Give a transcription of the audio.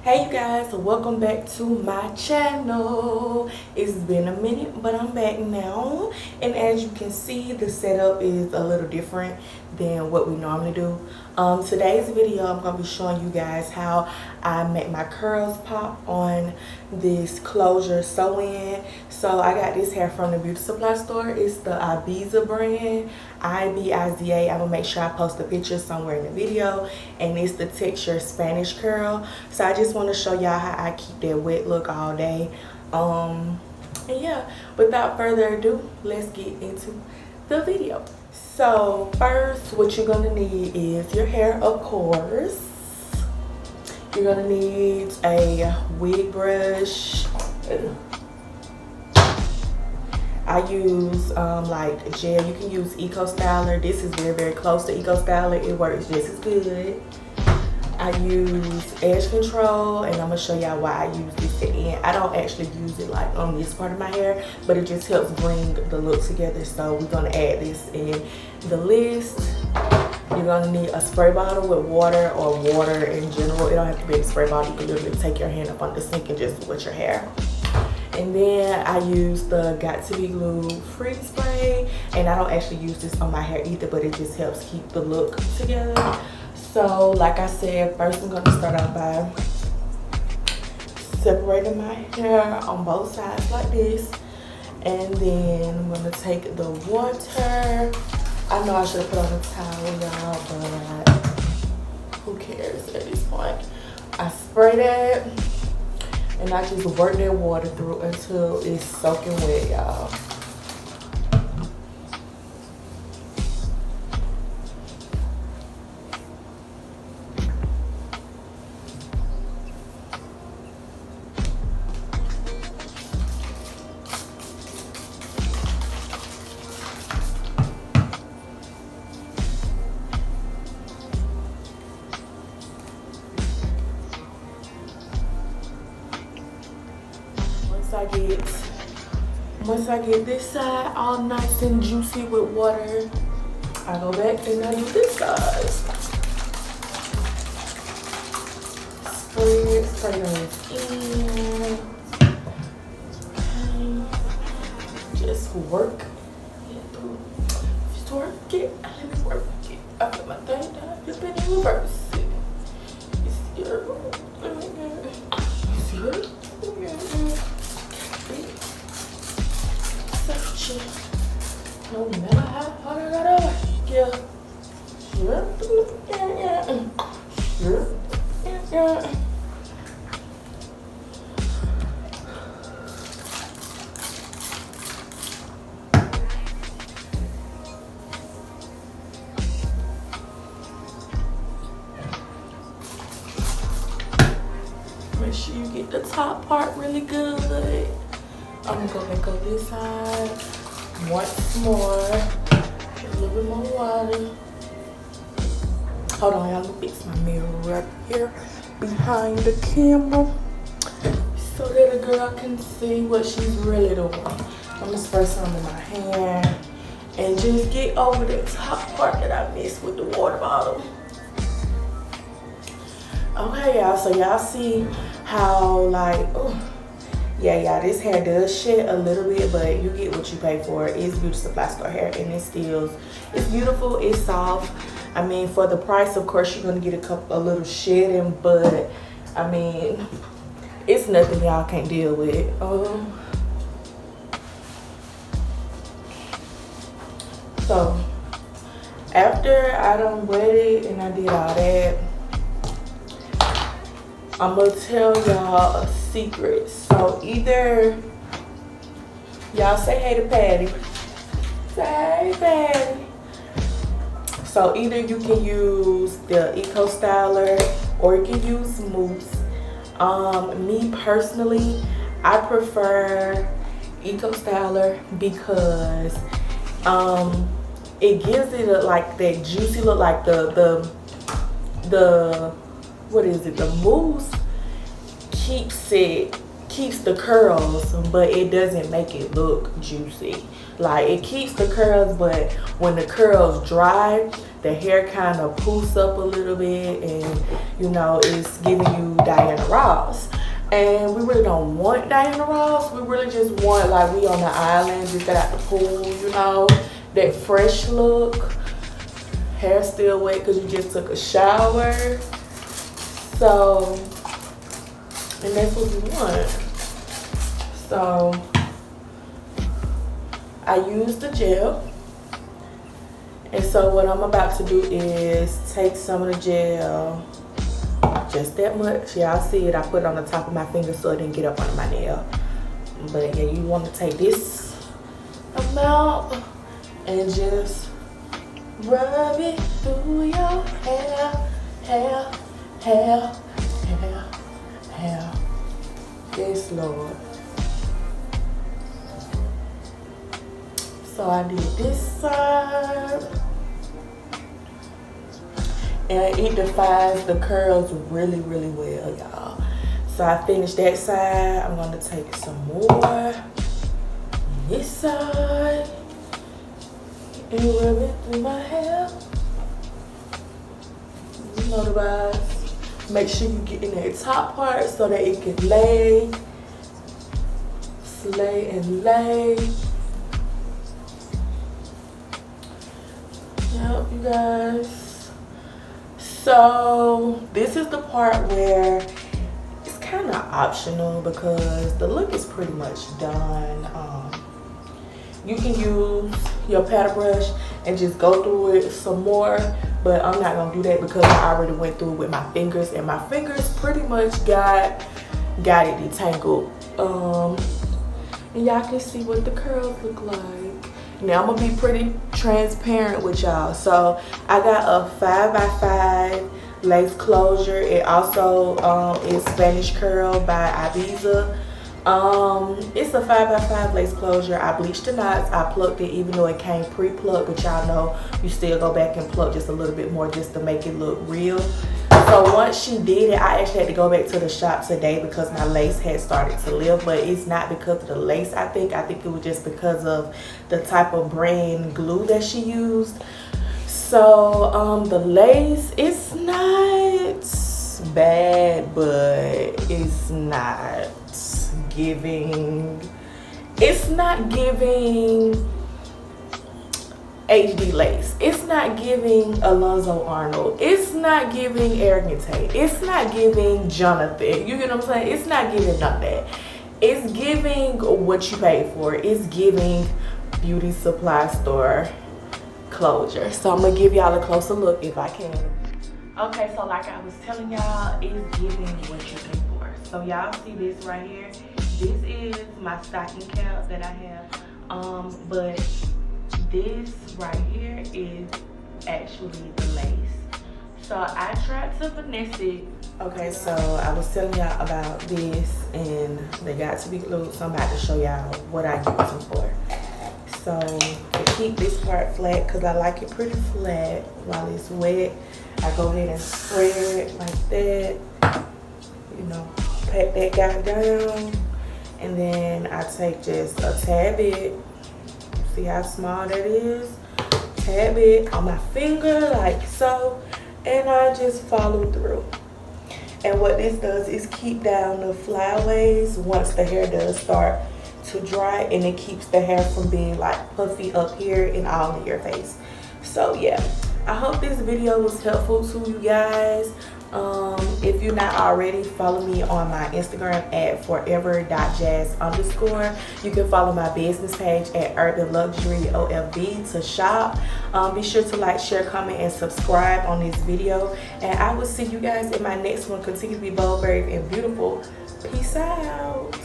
Hey you guys, welcome back to my channel. It's been a minute, but I'm back now, and as you can see, the setup is a little different than what we normally do. Today's video, I'm going to be showing you guys how I make my curls pop on this closure sew-in. So I got this hair from the beauty supply store. It's the Ibiza brand, Ibiza. I'm gonna make sure I post a picture somewhere in the video, and it's the texture Spanish curl. So I just want to show y'all how I keep that wet look all day. And yeah, without further ado, let's get into the video. So first, what you're gonna need is your hair, of course. You're gonna need a wig brush. I use like gel. You can use Eco Styler. This is very close to Eco Styler. It works just as good. I use edge control, and I'm gonna show y'all why I use this at the end. I don't actually use it like on this part of my hair, but it just helps bring the look together. So we're gonna add this in the list. You're gonna need a spray bottle with water, or water in general. It don't have to be a spray bottle. You can literally take your hand up on the sink and just wet your hair. And then I use the Got To Be Glue Free Spray, and I don't actually use this on my hair either, but it just helps keep the look together. So like I said, first I'm gonna start out by separating my hair on both sides like this, and then I'm gonna take the water. I know I should have put on a towel, y'all, but who cares at this point. I spray that, and I just work that water through until it's soaking wet, y'all. Once I get this side all nice and juicy with water, I go back and I do this side. Spray those in. Okay. Just work it through. Just work it. Let me work it. I put my thing down. Flip it in reverse. It's your. See it? No matter how hard I gotta work, yeah. Make sure you get the top part really good. I'm gonna go back on this side once more. A little bit more water. Hold on, y'all. Let me fix my mirror right here behind the camera so that the girl can see what she's really doing. I'm gonna spray some in my hand and just get over the top part that I missed with the water bottle. Okay, y'all. So y'all see how like, yeah, this hair does shed a little bit, but you get what you pay for. It's beauty supply store hair, and it's beautiful, it's soft. I mean, for the price, of course, you're gonna get a little shedding, but I mean, it's nothing y'all can't deal with. So after I done wet it and I did all that, I'm gonna tell y'all a secret. So either y'all say hey to Patty. Say hey, Patty. So either you can use the Eco Styler or you can use mousse. Me personally, I prefer Eco Styler because it gives it like that juicy look, like the what is it, the mousse keeps keeps the curls, but it doesn't make it look juicy. Like, it keeps the curls, but when the curls dry, the hair kind of poofs up a little bit, and you know, it's giving you Diana Ross. And we really don't want Diana Ross. We really just want, like, we on the island, just got out the pool, you know, that fresh look. Hair still wet because you just took a shower. So, and that's what we want. So, I used the gel. And so what I'm about to do is take some of the gel, just that much. Y'all see it, I put it on the top of my finger so it didn't get up under my nail. But yeah, you want to take this amount and just rub it through your hair, hair, hair, hair, hair. Yes, Lord. So I did this side, and it defines the curls really, really well, y'all. So I finished that side. I'm gonna take some more on this side and rub it through my hair. You know the vibes. Make sure you get in that top part so that it can lay, slay and lay. Yep, you guys. So this is the part where it's kind of optional because the look is pretty much done. You can use your paddle brush and just go through it some more, but I'm not gonna do that because I already went through it with my fingers, and my fingers pretty much got it detangled. And y'all can see what the curls look like. Now I'm gonna be pretty transparent with y'all. So I got a 5x5 lace closure. It also is Spanish Curl by Ibiza. It's a 5x5 lace closure. I bleached the knots. I plucked it even though it came pre-plucked, but y'all know you still go back and pluck just a little bit more just to make it look real. So once she did it, I actually had to go back to the shop today because my lace had started to lift, but it's not because of the lace. I think it was just because of the type of brand glue that she used. So the lace, it's not bad, but it's not giving HD lace. It's not giving Alonzo Arnold. It's not giving Arrogant Tate. It's not giving Jonathan. You get what I'm saying? It's not giving none of that. It's giving what you paid for. It's giving beauty supply store closure. So I'm gonna give y'all a closer look if I can. Okay, so like I was telling y'all, it's giving what you paid for. So y'all see this right here? This is my stocking cap that I have. But this right here is actually the lace. So I tried to finesse it. Okay, so I was telling y'all about this and they got to be glued. So I'm about to show y'all what I use them for. So to keep this part flat, because I like it pretty flat while it's wet, I go ahead and spread it like that. You know, pat that guy down. And then I take just a tad bit. See how small that is? Tad bit on my finger like so. And I just follow through. And what this does is keep down the flyaways once the hair does start to dry, and it keeps the hair from being like puffy up here and all in your face. So yeah, I hope this video was helpful to you guys. If you're not already, follow me on my Instagram at forever.jazz_. You can follow my business page at Urban Luxury OFB to shop. Be sure to like, share, comment, and subscribe on this video. And I will see you guys in my next one. Continue to be bold, brave, and beautiful. Peace out.